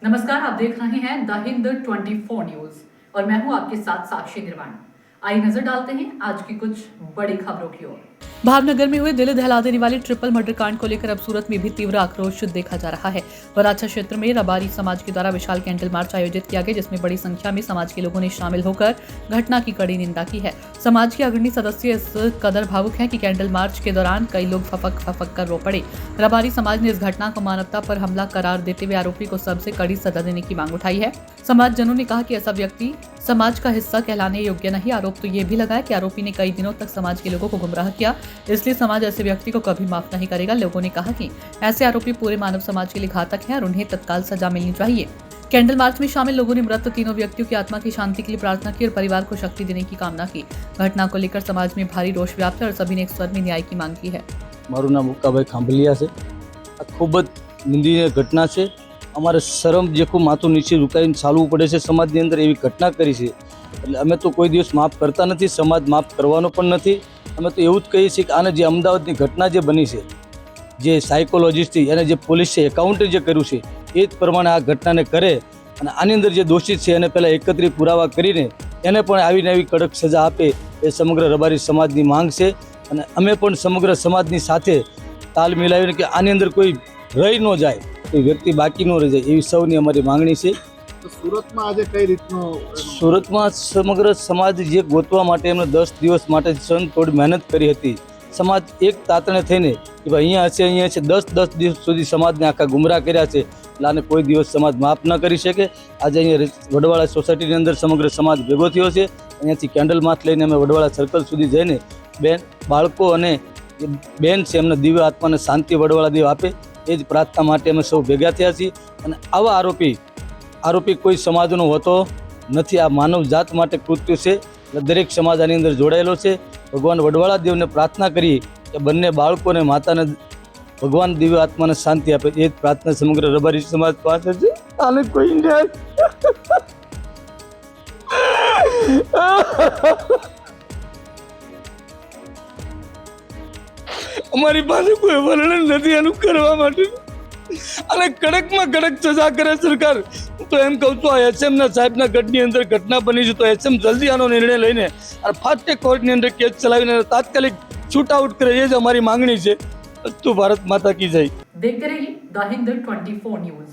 नमस्कार, आप देख रहे हैं द हिंद 24 न्यूज और मैं हूं आपके साथ साक्षी निर्वाण। आइए नजर डालते हैं आज की कुछ बड़ी खबरों की ओर। भावनगर में हुए दिल दहला देने वाले ट्रिपल मर्डर कांड को लेकर अब सूरत में भी तीव्र आक्रोश देखा जा रहा है। वराछा क्षेत्र में रबारी समाज के द्वारा विशाल कैंडल मार्च आयोजित किया गया, जिसमें बड़ी संख्या में समाज के लोगों ने शामिल होकर घटना की कड़ी निंदा की है। समाज के अग्रणी सदस्य इस कदर भावुक हैं कि कैंडल मार्च के दौरान कई लोग फपक कर रो पड़े। रबारी समाज ने इस घटना को मानवता पर हमला करार देते हुए आरोपी को सबसे कड़ी सजा देने की मांग उठाई है। समाजजनों ने कहा कि ऐसा व्यक्ति समाज का हिस्सा कहलाने योग्य नहीं। आरोप तो ये भी लगाया कि आरोपी ने कई दिनों तक समाज के लोगों को गुमराह किया, इसलिए समाज ऐसे व्यक्ति को कभी माफ नहीं करेगा। लोगों ने कहा कि ऐसे आरोपी पूरे मानव समाज के लिए घातक हैं और उन्हें तत्काल सजा मिलनी चाहिए। कैंडल मार्च में शामिल लोगों ने मृत तीनों व्यक्तियों की आत्मा की शांति के लिए प्रार्थना की और परिवार को शक्ति देने की कामना की। घटना को लेकर समाज में भारी रोष व्याप्त है और सभी ने एक स्वर में न्याय की मांग की है। मारू नाम मुक्काभाई खांभलिया से खूब निंदनीय घटना से अमारे शरम जेखू माथुं नीचे झुकाईने चालवुं पड़े छे। समाजनी अंदर एवी घटना करी छे એટલે અમે તો કોઈ દિવસ માફ કરતા નથી, સમાજ માફ કરવાનો પણ નથી। અમે તો એવું જ કહીએ છીએ કે આને જે અમદાવાદની ઘટના જે બની છે, જે સાયકોલોજીસ્ટથી અને જે પોલીસે એકાઉન્ટે જે કર્યું છે એ જ પ્રમાણે આ ઘટનાને કરે અને આની અંદર જે દોષિત છે એને પહેલાં એકત્રિત પુરાવા કરીને એને પણ આવીને આવી કડક સજા આપે એ સમગ્ર રબારી સમાજની માંગ છે। અને અમે પણ સમગ્ર સમાજની સાથે તાલ મિલાવીને કે આની અંદર કોઈ રહી ન જાય, કોઈ વ્યક્તિ બાકી ન રહી જાય એવી સૌની અમારી માંગણી છે। सूरत में आज कई रीतनो सूरत में समग्र समाज जे गोतवा माटे एमने 10 दिवस माटे तोड़ मेहनत करी हती। समाज एक तातणे थईने कि भाई अहींया छे 10 दिवस सुधी समाज ने आखा गुमराह कर्या छे, એટલે આને કોઈ દિવસ સમાજ માફ ન કરી શકે। આજે અહીંયા વડવાળા સોસાયટીની અંદર સમગ્ર સમાજ ભેગો થયો છે। અહીંયાથી કેન્ડલ માર્ચ લઈને અમે વડવાળા સર્કલ સુધી જઈને બેન બાળકો અને બેન છે એમને દિવ્ય આત્માને શાંતિ વડવાળા દેવ આપે એ જ પ્રાર્થના માટે અમે સૌ ભેગા થયા છીએ। અને આવા આરોપી કોઈ સમાજનો હોતો નથી। આ માનવ જાત માટે કૃત્ય છે, દરેક સમાજ આની અંદર જોડાયેલો છે। ભગવાન વડવાળા દેવને પ્રાર્થના કરીએ કે બંને બાળકોને માતાને ભગવાન દિવ્ય આત્માને શાંતિ આપે એ જ પ્રાર્થના સમગ્ર રબારી સમાજ પાસે છે। આને કોઈ ન્યાય અમારી પાસે કોઈ વર્ણન નથી આનું કરવા માટે અને કડકમાં કડક સજા કરે સરકાર। તો એમ કહું છું આ એસએમના સાહેબના ગઢની અંદર ઘટના બની છે તો એસએમ જલ્દી આનો નિર્ણય લઈને અને ફાસ્ટ ટ્રેક કોર્ટની અંદર કેસ ચલાવીને તાત્કાલિક શૂટ આઉટ કરે એ જ અમારી માંગણી છે। અસ્તુ ભારત માતા કી જય। देखते रहिए द हिंद 24 न्यूज।